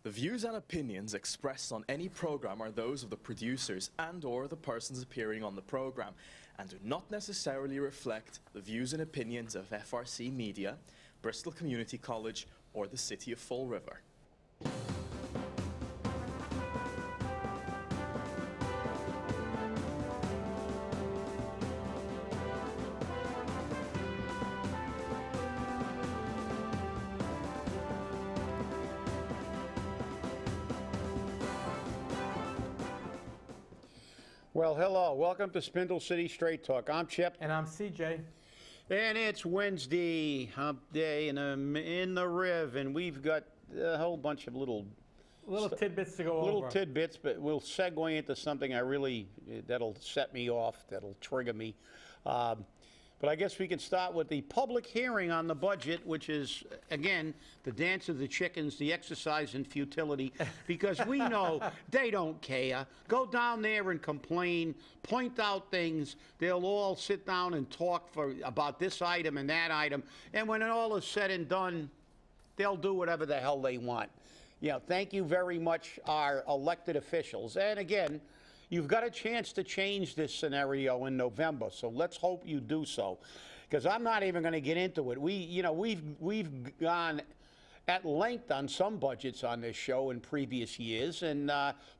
The views and opinions expressed on any program are those of the producers and/or the persons appearing on the program, and do not necessarily reflect the views and opinions of FRC Media, Bristol Community College, or the City of Fall River. Well, hello. Welcome to Spindle City Straight Talk. I'm Chip. And I'm CJ. And it's Wednesday, hump day in the Riv, and we've got a whole bunch of little tidbits to go over. Little tidbits, but we'll segue into something that'll set me off, that'll trigger me. But I guess we can start with the public hearing on the budget, which is, again, the dance of the chickens, the exercise in futility, because we know they don't care. Go down there and complain, point out things. They'll all sit down and talk about this item and that item, and when it all is said and done, they'll do whatever the hell they want. Thank you very much, our elected officials. And again, you've got a chance to change this scenario in November, so let's hope you do so. Because I'm not even going to get into it. We've gone at length on some budgets on this show in previous years and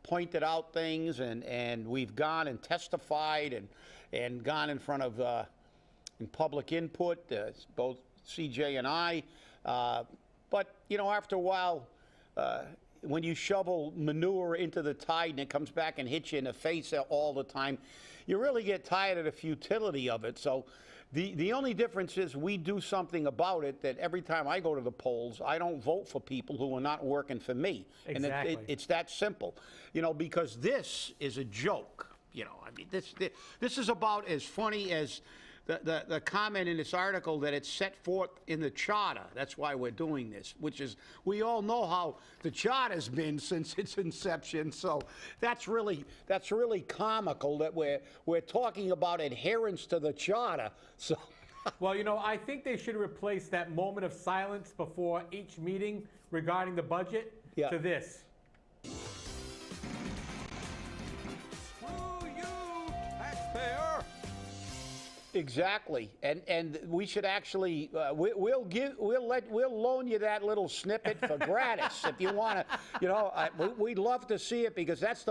pointed out things, and we've gone and testified and gone in front of in public input, both CJ and I. But after a while, when you shovel manure into the tide and it comes back and hits you in the face all the time, you really get tired of the futility of it. So the only difference is we do something about it, that every time I go to the polls, I don't vote for people who are not working for me. Exactly. And it's that simple, because this is a joke. This is about as funny as the comment in this article that it's set forth in the charter. That's why we're doing this, which is, we all know how the charter's been since its inception. So that's really comical that we're talking about adherence to the charter. So. Well, I think they should replace that moment of silence before each meeting regarding the budget to this. Screw you, taxpayer! Exactly, and we should actually we'll loan you that little snippet for gratis if you want to. We'd love to see it, because that's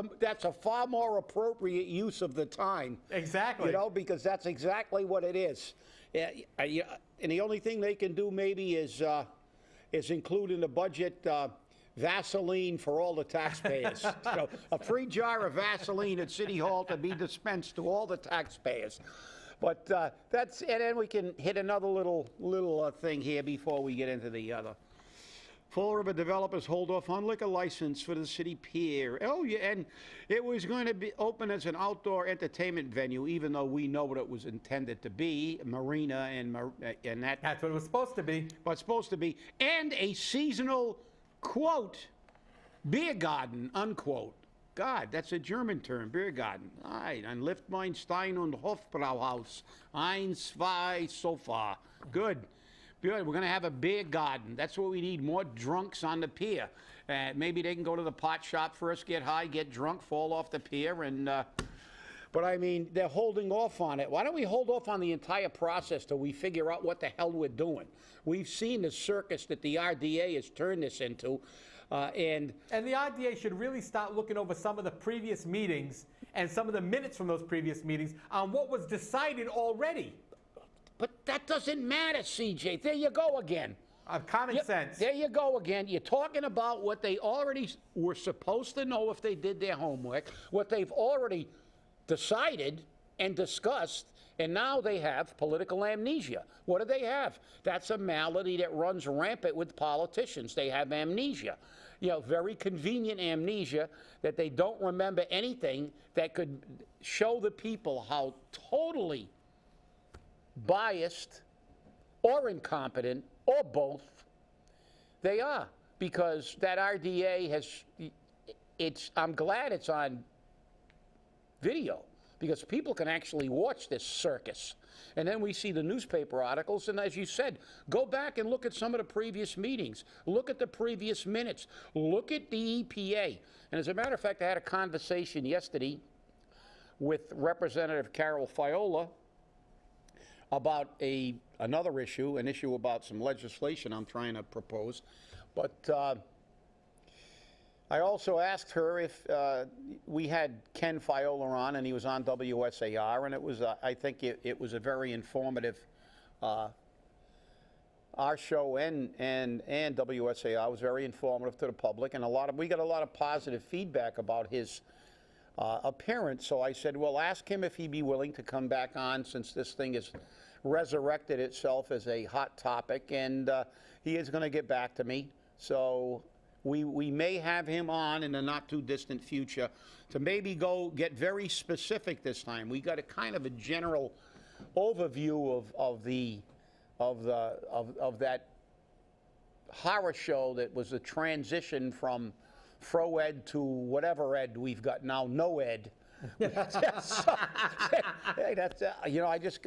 a far more appropriate use of the time. Exactly. Because that's exactly what it is. And the only thing they can do maybe is include in the budget Vaseline for all the taxpayers. A free jar of Vaseline at City Hall to be dispensed to all the taxpayers. But and then we can hit another little thing here before we get into the other. Fall River developers hold off on liquor license for the city pier. Oh, yeah, and it was going to be open as an outdoor entertainment venue, even though we know what it was intended to be, marina and that. That's what it was supposed to be. What's supposed to be, and a seasonal, quote, beer garden, unquote. God, that's a German term, beer garden. Ein Liftmeistein und Hofbrauhaus. 1, 2, Sofa. Good. We're going to have a beer garden. That's what we need, more drunks on the pier. Maybe they can go to the pot shop first, get high, get drunk, fall off the pier, and... But I mean, they're holding off on it. Why don't we hold off on the entire process till we figure out what the hell we're doing? We've seen the circus that the RDA has turned this into. And the RDA should really start looking over some of the previous meetings and some of the minutes from those previous meetings on what was decided already. But that doesn't matter, CJ. There you go again. Common sense. There you go again. You're talking about what they already were supposed to know if they did their homework, what they've already decided and discussed, and now they have political amnesia. What do they have? That's a malady that runs rampant with politicians. They have amnesia. Very convenient amnesia, that they don't remember anything that could show the people how totally biased or incompetent or both they are. Because that RDA I'm glad it's on video, because people can actually watch this circus. And then we see the newspaper articles, and as you said, go back and look at some of the previous meetings. Look at the previous minutes. Look at the EPA. And as a matter of fact, I had a conversation yesterday with Representative Carol Fiola about another issue, an issue about some legislation I'm trying to propose. But I also asked her if we had Ken Fiola on, and he was on WSAR, and it was, I think it was a very informative, our show and WSAR was very informative to the public, and we got a lot of positive feedback about his appearance. So I said, well, ask him if he'd be willing to come back on, since this thing has resurrected itself as a hot topic, and he is going to get back to me. So we may have him on in the not too distant future to maybe go get very specific this time. We got a kind of a general overview of that horror show that was a transition from Fro Ed to whatever Ed we've got now, no Ed. Hey, that's you know, I just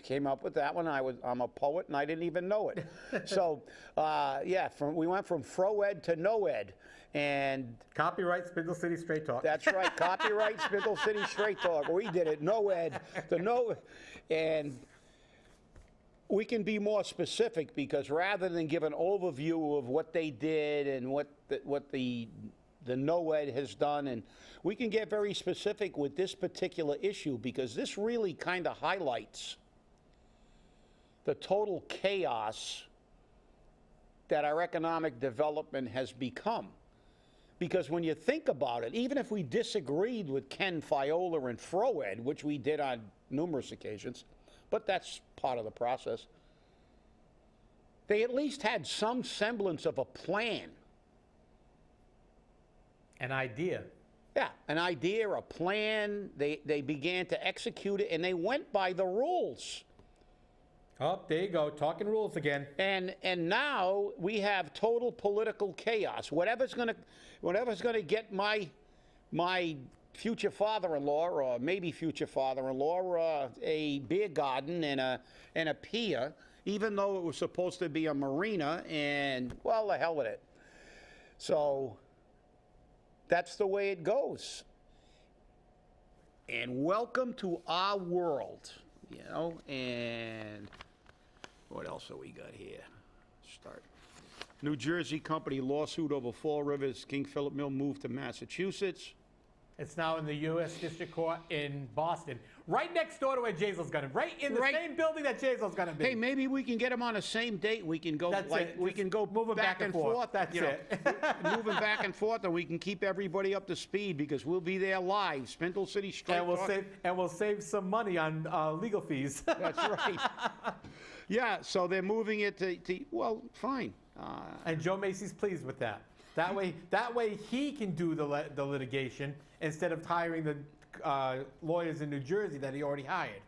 came up with that one. I'm a poet and I didn't even know it. So yeah, we went from Fro Ed to no Ed, and Copyright Spindle City Straight Talk. that's right, copyright Spindle City Straight Talk. We did it, no Ed, the no, and we can be more specific, because rather than give an overview of what they did and what the NOED has done, and we can get very specific with this particular issue, because this really kind of highlights the total chaos that our economic development has become. Because when you think about it, even if we disagreed with Ken Fiola and Fro Ed, which we did on numerous occasions, but that's part of the process, they at least had some semblance of a plan. An idea. Yeah, an idea, a plan. They began to execute it, and they went by the rules. Oh, there you go, talking rules again. And now we have total political chaos. Whatever's gonna get my future father-in-law, or maybe future father-in-law, a beer garden and a pier, even though it was supposed to be a marina, and well, the hell with it. So that's the way it goes. And welcome to our world, you know. And what else have we got here? Start. New Jersey company lawsuit over Fall River's King Philip Mill moved to Massachusetts. It's now in the U.S. District Court in Boston, right next door to where Jazel's going to be, right in the same building that Jazel's going to be. Hey, maybe we can get them on the same date. We can go we can go moving back and forth. That's it. Moving back and forth, and we can keep everybody up to speed, because we'll be there live. Spindle City Straight Talk. And we'll save some money on legal fees. That's right. Yeah, so they're moving it to well, fine. And Joe Macy's pleased with that. That way he can do the litigation instead of hiring the lawyers in New Jersey that he already hired.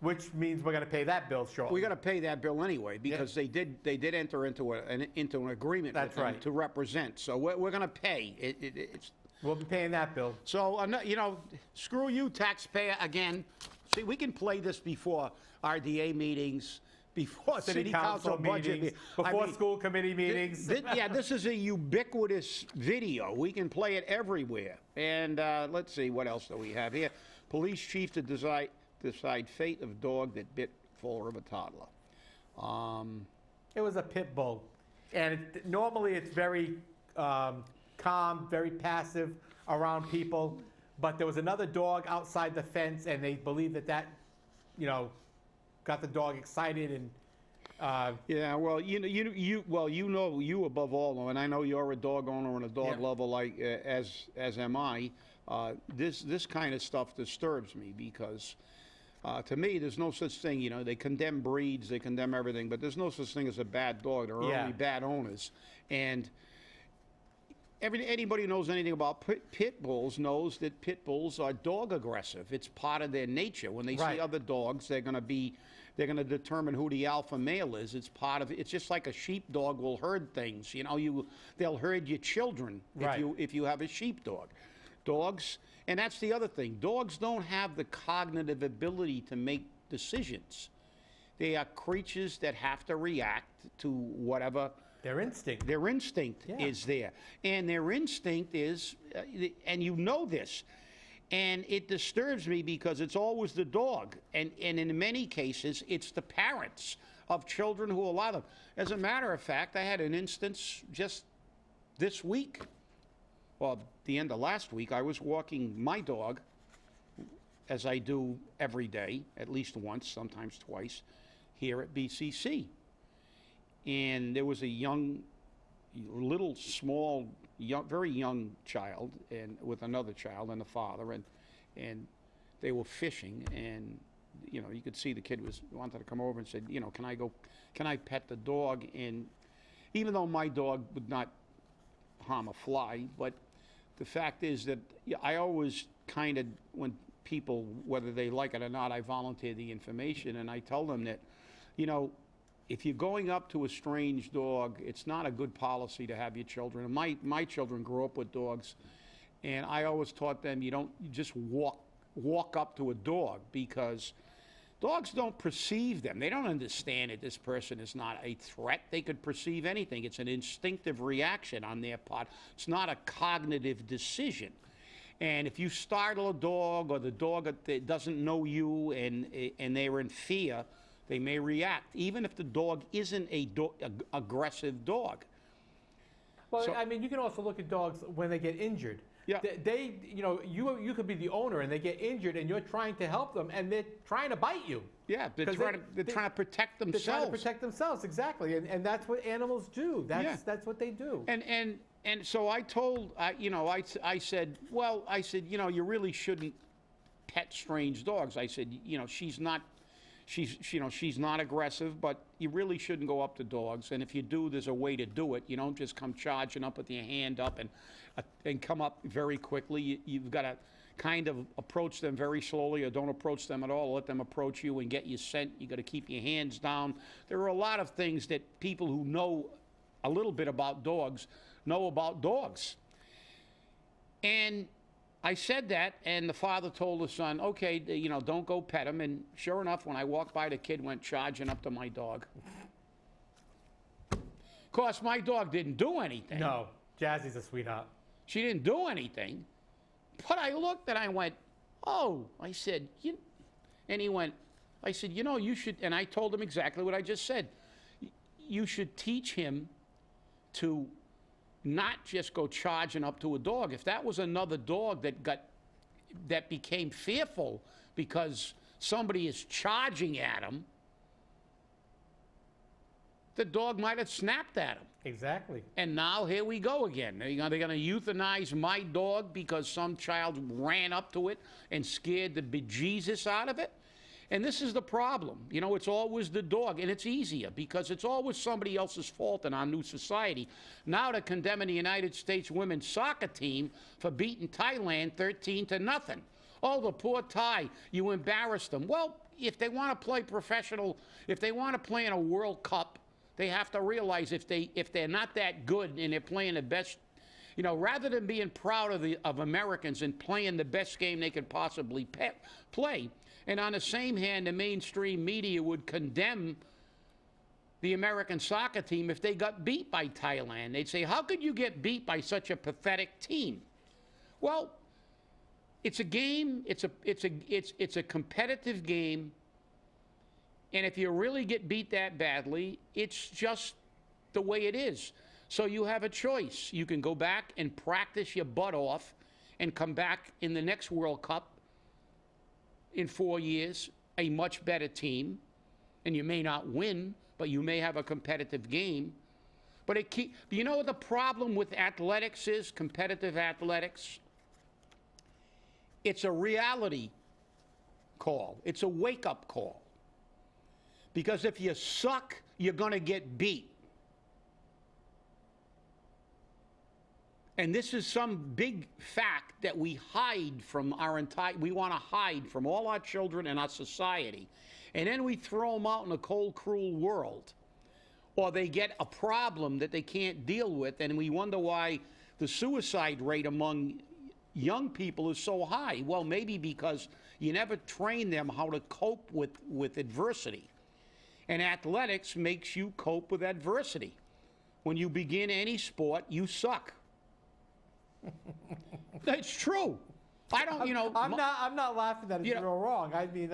Which means we're going to pay that bill shortly. We're going to pay that bill anyway, because they did enter into an agreement with them to represent. So we're going to pay. We'll be paying that bill. So you know, screw you, taxpayer, again. See, we can play this before RDA meetings, before city council budget meetings, before school committee meetings. Yeah, this is a ubiquitous video. We can play it everywhere. And let's see, what else do we have here? Police chief to decide fate of dog that bit Fall River toddler. It was a pit bull, and normally it's very calm, very passive around people. But there was another dog outside the fence, and they believe that got the dog excited and. Yeah, well, you above all know, and I know you're a dog owner and a dog lover, like as am I. This kind of stuff disturbs me, because to me, there's no such thing. You know, they condemn breeds, they condemn everything, but there's no such thing as a bad dog. There are only bad owners, and. Anybody who knows anything about pit bulls knows that pit bulls are dog aggressive. It's part of their nature. When they see other dogs, they're going to determine who the alpha male is. It's part of it. It's just like a sheepdog will herd things. You know, they'll herd your children if you have a sheepdog. Dogs, and that's the other thing, dogs don't have the cognitive ability to make decisions. They are creatures that have to react to whatever Their instinct. their instinct is there. And their instinct is, and you know this, and it disturbs me because it's always the dog. And in many cases, it's the parents of children who allow them. As a matter of fact, I had an instance just this week, well, the end of last week. I was walking my dog, as I do every day, at least once, sometimes twice, here at BCC. And there was a little small, very young child, and with another child and the father, and they were fishing, and you could see the kid wanted to come over and said, can I pet the dog? And even though my dog would not harm a fly, but the fact is that I always kind of, when people, whether they like it or not, I volunteer the information, and I tell them that, if you're going up to a strange dog, it's not a good policy to have your children. And my children grew up with dogs, and I always taught them you just walk up to a dog, because dogs don't perceive them. They don't understand that this person is not a threat. They could perceive anything. It's an instinctive reaction on their part. It's not a cognitive decision. And if you startle a dog, or the dog doesn't know you and they're in fear, they may react, even if the dog isn't a aggressive dog. Well, So- I mean, you can also look at dogs when they get injured. Yeah. You could be the owner and they get injured and you're trying to help them and they're trying to bite you. Yeah, they're 'Cause trying to protect They're themselves. trying to protect themselves, exactly. And that's what animals do. That's what they do. And so I told, I said, you really shouldn't pet strange dogs. I said, she's not aggressive, but you really shouldn't go up to dogs. And if you do, there's a way to do it. You don't just come charging up with your hand up and come up very quickly. You've got to kind of approach them very slowly, or don't approach them at all. Let them approach you and get you scent. You got to keep your hands down. There are a lot of things that people who know a little bit about dogs know about dogs. And I said that, and the father told the son, okay, don't go pet him. And sure enough, when I walked by, the kid went charging up to my dog. Of course, my dog didn't do anything. No, Jazzy's a sweetheart. She didn't do anything. But I looked and I went, oh, I said, and he went, I said, you should, and I told him exactly what I just said. You should teach him to not just go charging up to a dog. If that was another dog that became fearful because somebody is charging at him, the dog might have snapped at him. Exactly. And now here we go again. They're going to euthanize my dog because some child ran up to it and scared the bejesus out of it. And this is the problem. It's always the dog, and it's easier because it's always somebody else's fault in our new society. Now they're condemning the United States women's soccer team for beating Thailand 13-0. Oh, the poor Thai, you embarrassed them. Well, if they want to play professional, if they want to play in a World Cup, they have to realize if they're not that good and they're playing the best, rather than being proud of Americans and playing the best game they could possibly play. And on the same hand, the mainstream media would condemn the American soccer team if they got beat by Thailand. They'd say, how could you get beat by such a pathetic team? Well, it's a game. It's a competitive game. And if you really get beat that badly, it's just the way it is. So you have a choice. You can go back and practice your butt off and come back in the next World Cup in 4 years, a much better team, and you may not win, but you may have a competitive game. But you know what the problem with athletics is, competitive athletics? It's a reality call. It's a wake-up call. Because if you suck, you're going to get beat. And this is some big fact that we hide from we want to hide from all our children and our society. And then we throw them out in a cold, cruel world. Or they get a problem that they can't deal with, and we wonder why the suicide rate among young people is so high? Well, maybe because you never train them how to cope with adversity. And athletics makes you cope with adversity. When you begin any sport, you suck. That's true. I don't, you know. I'm not laughing at it. You're wrong. I mean,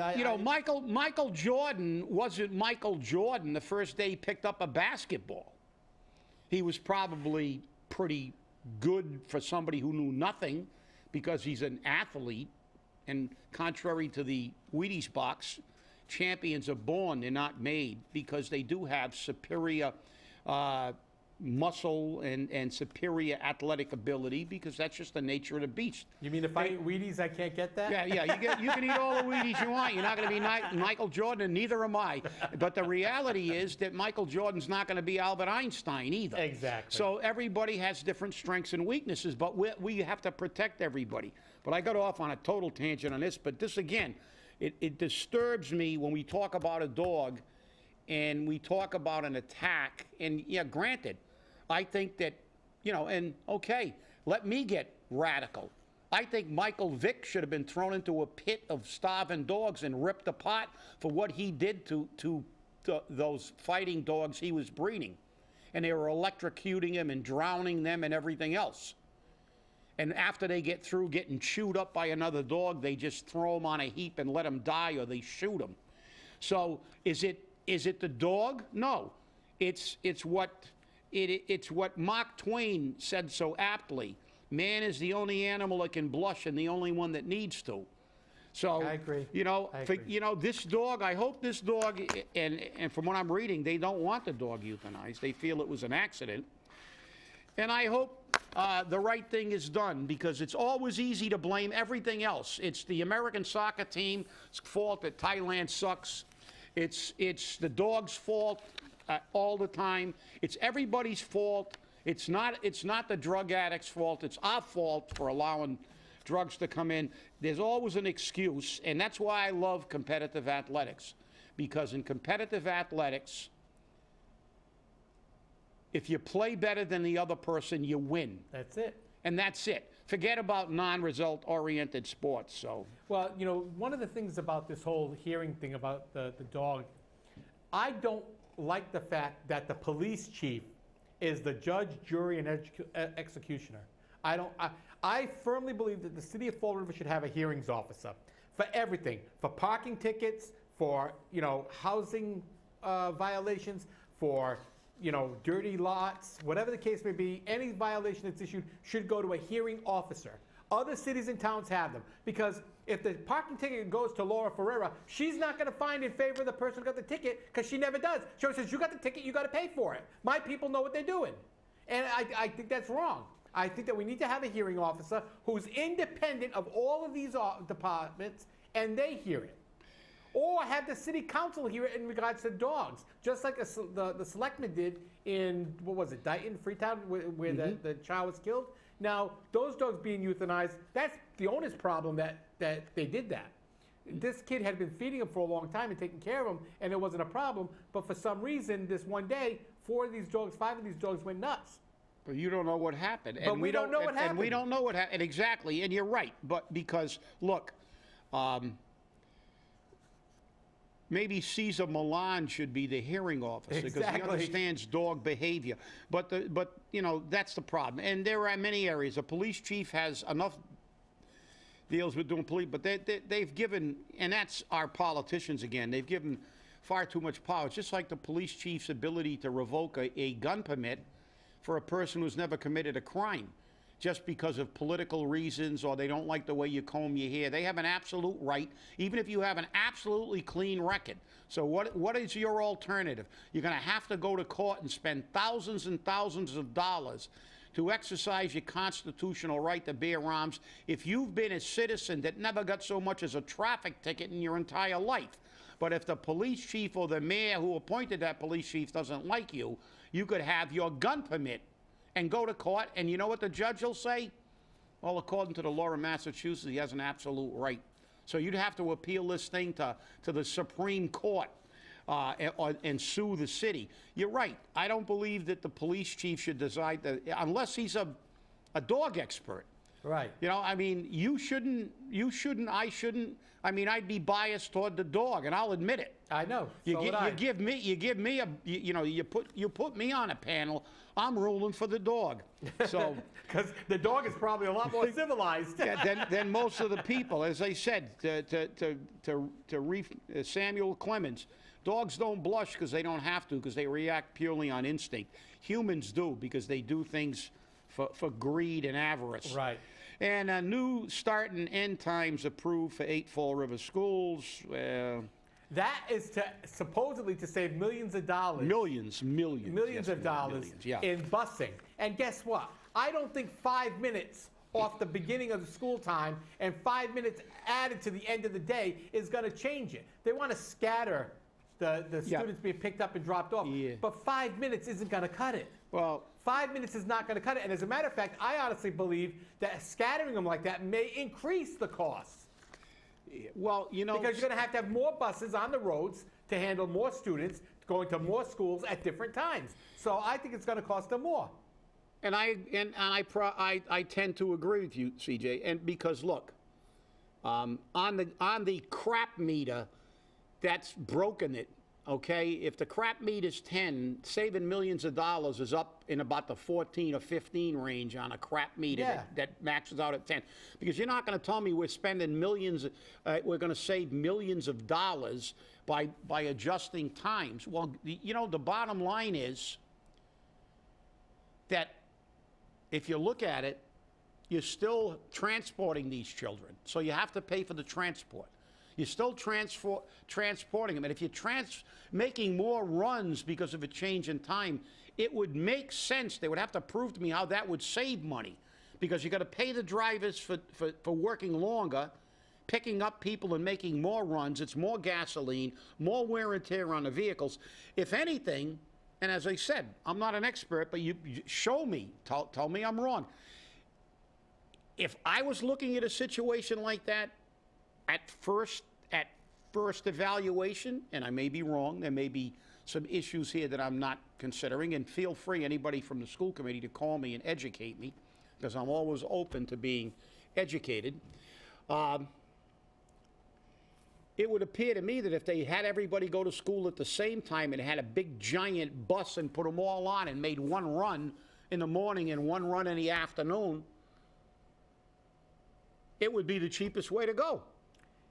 Michael Jordan wasn't Michael Jordan the first day he picked up a basketball. He was probably pretty good for somebody who knew nothing because he's an athlete. And contrary to the Wheaties box, champions are born, they're not made, because they do have superior muscle and superior athletic ability, because that's just the nature of the beast. You mean if I eat Wheaties, I can't get that? Yeah. You can eat all the Wheaties you want. You're not going to be Michael Jordan, and neither am I. But the reality is that Michael Jordan's not going to be Albert Einstein either. Exactly. So everybody has different strengths and weaknesses, but we have to protect everybody. But I got off on a total tangent on this. But this, again, it disturbs me when we talk about a dog and we talk about an attack. And, yeah, granted, I think that, and okay, let me get radical. I think Michael Vick should have been thrown into a pit of starving dogs and ripped apart for what he did to those fighting dogs he was breeding. And they were electrocuting him and drowning them and everything else. And after they get through getting chewed up by another dog, they just throw them on a heap and let them die, or they shoot them. So is it the dog? No. It's what Mark Twain said so aptly. Man is the only animal that can blush and the only one that needs to. So I agree. This dog, I hope this dog, and from what I'm reading, they don't want the dog euthanized. They feel it was an accident. And I hope the right thing is done, because it's always easy to blame everything else. It's the American soccer team's fault that Thailand sucks. It's the dog's fault all the time. It's everybody's fault. It's not the drug addict's fault. It's our fault for allowing drugs to come in. There's always an excuse, and that's why I love competitive athletics, because in competitive athletics, if you play better than the other person, you win. That's it. And that's it. Forget about non-result-oriented sports. So. Well, one of the things about this whole hearing thing about the dog, I don't like the fact that the police chief is the judge, jury, and executioner. I firmly believe that the city of Fall River should have a hearings officer for everything, for parking tickets, for housing violations, for dirty lots, whatever the case may be. Any violation that's issued should go to a hearing officer. Other cities and towns have them, because if the parking ticket goes to Laura Ferreira, she's not going to find in favor of the person who got the ticket, because she never does. She always says, you got the ticket, you got to pay for it. My people know what they're doing. And I think that's wrong. I think that we need to have a hearing officer who's independent of all of these departments, and they hear it. Or have the city council hear it in regards to dogs, just like the selectmen did in, what was it, Dighton, Freetown, where the child was killed. Now, those dogs being euthanized, that's the owner's problem that they did that. This kid had been feeding him for a long time and taking care of him, and it wasn't a problem. But for some reason, this one day, 5 of these dogs went nuts. But you don't know what happened. But we don't know what happened. And we don't know what happened. Exactly. And you're right. But because, look, maybe Cesar Milan should be the hearing officer, because he understands dog behavior. But that's the problem. And there are many areas. The police chief has enough deals with doing police, but they've given, and that's our politicians again, they've given far too much power. It's just like the police chief's ability to revoke a gun permit for a person who's never committed a crime, just because of political reasons, or they don't like the way you comb your hair. They have an absolute right, even if you have an absolutely clean record. So what is your alternative? You're going to have to go to court and spend thousands and thousands of dollars to exercise your constitutional right to bear arms if you've been a citizen that never got so much as a traffic ticket in your entire life. But if the police chief or the mayor who appointed that police chief doesn't like you, you could have your gun permit and go to court, and you know what the judge will say? Well, according to the law of Massachusetts, he has an absolute right. So you'd have to appeal this thing to the Supreme Court and sue the city. You're right. I don't believe that the police chief should decide that, unless he's a dog expert. Right. You know, I mean, you shouldn't, I shouldn't. I mean, I'd be biased toward the dog, and I'll admit it. I know. You, So gi- would I. you give me a, you put me on a panel. I'm ruling for the dog. So Because the dog is probably a lot more civilized. than most of the people. As I said, Samuel Clemens, dogs don't blush because they don't have to, because they react purely on instinct. Humans do, because they do things for greed and avarice. Right. And a new start and end times approved for 8 Fall River schools. That is supposedly to save millions of dollars. Millions Millions yes, of dollars millions, yeah. in busing. And guess what? I don't think 5 minutes off the beginning of the school time and 5 minutes added to the end of the day is going to change it. They want to scatter the Yeah. students being picked up and dropped off. Yeah. But 5 minutes isn't going to cut it. Well, 5 minutes is not going to cut it. And as a matter of fact, I honestly believe that scattering them like that may increase the costs. well, you know, Because you're going to have more buses on the roads to handle more students going to more schools at different times. So I think it's going to cost them more. and I tend to agree with you, CJ. And because look, on the crap meter, that's broken it. Okay, if the crap meter is 10, saving millions of dollars is up in about the 14 or 15 range on a crap meter Yeah. that maxes out at 10. Because you're not going to tell me we're spending millions, we're going to save millions of dollars by adjusting times. Well, you know, the bottom line is that if you look at it, you're still transporting these children. So you have to pay for the transport. You're still transporting them. And if you're making more runs because of a change in time, it would make sense. They would have to prove to me how that would save money, because you got to pay the drivers for working longer, picking up people and making more runs. It's more gasoline, more wear and tear on the vehicles. If anything, and as I said, I'm not an expert, but you show me, tell me I'm wrong. If I was looking at a situation like that, at first evaluation, and I may be wrong, there may be some issues here that I'm not considering, and feel free, anybody from the school committee, to call me and educate me, because I'm always open to being educated. It would appear to me that if they had everybody go to school at the same time and had a big giant bus and put them all on and made one run in the morning and one run in the afternoon, it would be the cheapest way to go.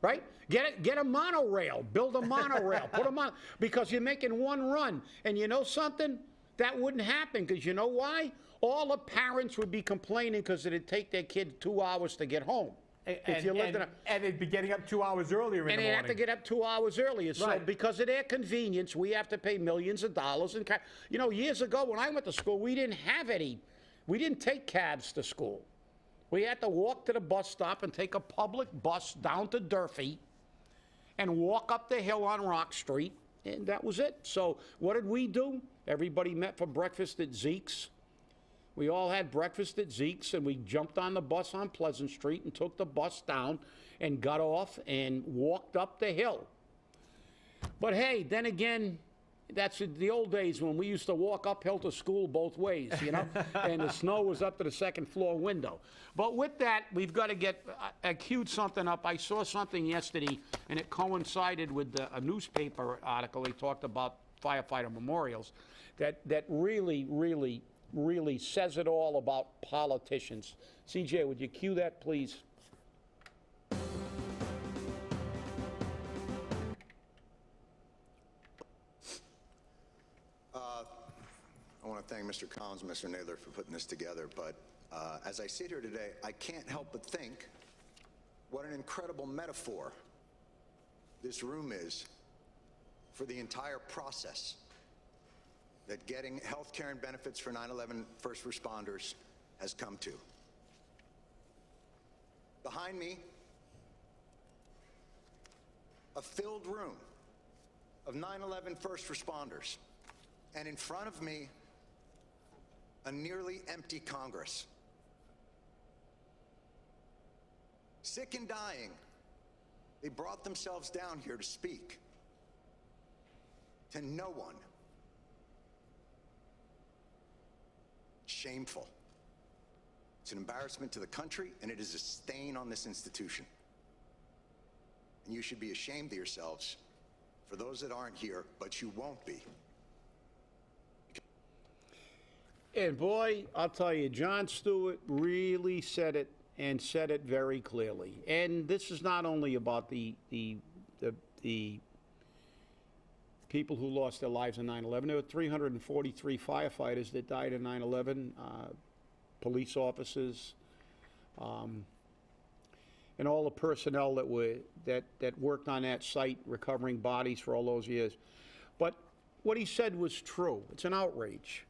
Right? Get a monorail, build a monorail, put them on, because you're making one run. And you know something? That wouldn't happen, because you know why? All the parents would be complaining because it'd take their kid 2 hours to get home. And they'd be getting up 2 hours earlier in the morning. And they have to get up 2 hours earlier. So Right. because of their convenience, we have to pay millions of dollars. You know, years ago when I went to school, we didn't take cabs to school. We had to walk to the bus stop and take a public bus down to Durfee and walk up the hill on Rock Street, and that was it. So what did we do? Everybody met for breakfast at Zeke's. We all had breakfast at Zeke's, and we jumped on the bus on Pleasant Street and took the bus down and got off and walked up the hill. But hey, then again, that's the old days when we used to walk uphill to school both ways, you know, and the snow was up to the second floor window. But with that, we've got to get, I queued something up. I saw something yesterday, and it coincided with a newspaper article. They talked about firefighter memorials that really, really, really says it all about politicians. CJ, would you cue that, please? I want to thank Mr. Collins and Mr. Naylor for putting this together, but as I sit here today, I can't help but think what an incredible metaphor this room is for the entire process that getting health care and benefits for 9/11 first responders has come to. Behind me, a filled room of 9/11 first responders, and in front of me, a nearly empty Congress. Sick and dying, they brought themselves down here to speak to no one. Shameful. It's an embarrassment to the country, and it is a stain on this institution. And you should be ashamed of yourselves for those that aren't here, but you won't be. And boy, I'll tell you, Jon Stewart really said it, and said it very clearly. And this is not only about the people who lost their lives in 9/11. There were 343 firefighters that died in 9/11, police officers, and all the personnel that worked on that site recovering bodies for all those years. But what he said was true. It's an outrage.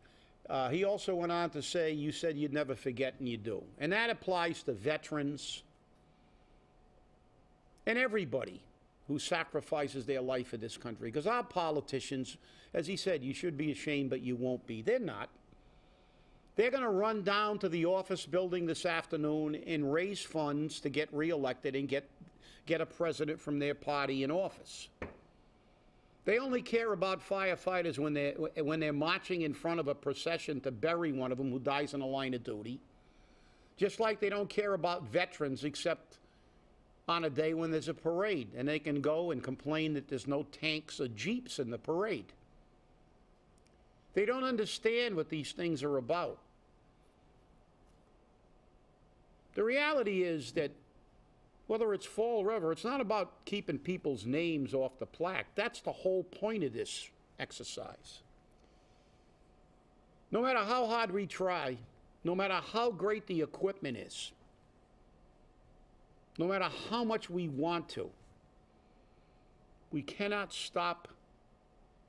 He also went on to say, you said you'd never forget, and you do. And that applies to veterans and everybody who sacrifices their life for this country. Because our politicians, as he said, you should be ashamed, but you won't be. They're not. They're going to run down to the office building this afternoon and raise funds to get reelected and get a president from their party in office. They only care about firefighters when they're marching in front of a procession to bury one of them who dies in the line of duty. Just like they don't care about veterans except on a day when there's a parade, and they can go and complain that there's no tanks or jeeps in the parade. They don't understand what these things are about. The reality is that whether it's Fall River, it's not about keeping people's names off the plaque. That's the whole point of this exercise. No matter how hard we try, no matter how great the equipment is, no matter how much we want to, we cannot stop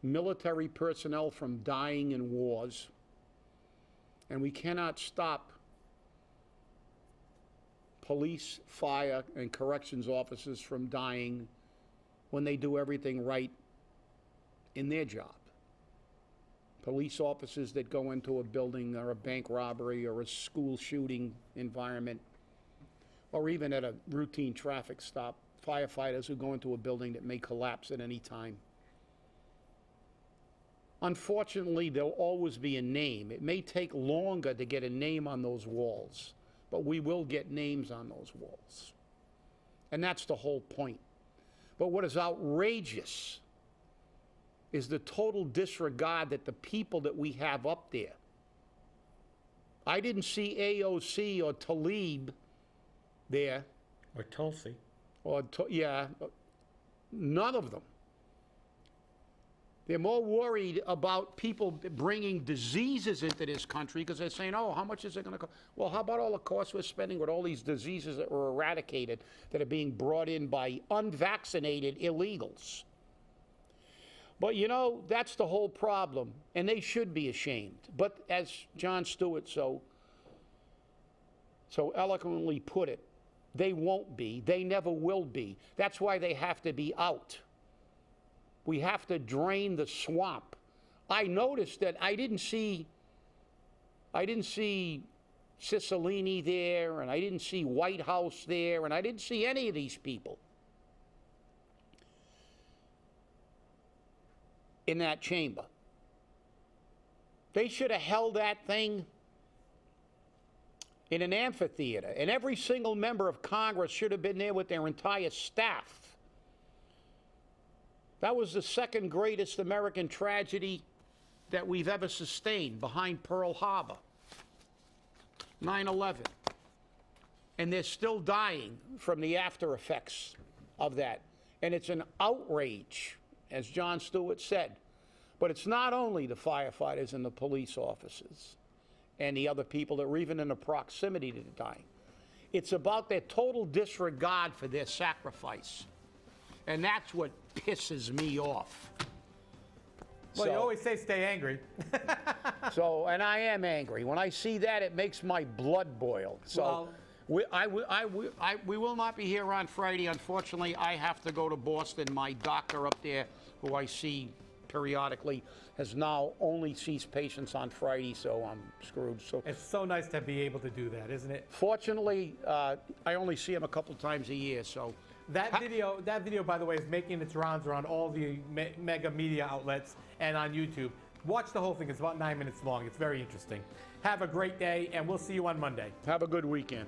military personnel from dying in wars, and we cannot stop police, fire, and corrections officers from dying when they do everything right in their job. Police officers that go into a building or a bank robbery or a school shooting environment, or even at a routine traffic stop, firefighters who go into a building that may collapse at any time. Unfortunately, there'll always be a name. It may take longer to get a name on those walls, but we will get names on those walls. And that's the whole point. But what is outrageous is the total disregard that the people that we have up there. I didn't see AOC or Tlaib there. Or Tulsi. Yeah, none of them. They're more worried about people bringing diseases into this country because they're saying, oh, how much is it going to cost? Well, how about all the costs we're spending with all these diseases that were eradicated that are being brought in by unvaccinated illegals? But, you know, that's the whole problem, and they should be ashamed. But as Jon Stewart so eloquently put it, they won't be. They never will be. That's why they have to be out. We have to drain the swamp. I noticed that I didn't see Cicilline there, and I didn't see White House there, and I didn't see any of these people in that chamber. They should have held that thing in an amphitheater, and every single member of Congress should have been there with their entire staff. That was the second greatest American tragedy that we've ever sustained, behind Pearl Harbor, 9/11. And they're still dying from the after effects of that. And it's an outrage, as Jon Stewart said. But it's not only the firefighters and the police officers and the other people that were even in the proximity to the dying. It's about their total disregard for their sacrifice. And that's what pisses me off. Well, you always say stay angry. And I am angry. When I see that, it makes my blood boil. So Well, we will not be here on Friday. Unfortunately, I have to go to Boston. My doctor up there, who I see periodically, has now only sees patients on Friday, so I'm screwed. So it's so nice to be able to do that, isn't it? fortunately, I only see him a couple times a year, so. That video, by the way, is making its rounds around all the mega media outlets and on YouTube. Watch the whole thing. It's about 9 minutes long. It's very interesting. Have a great day, and we'll see you on Monday. Have a good weekend.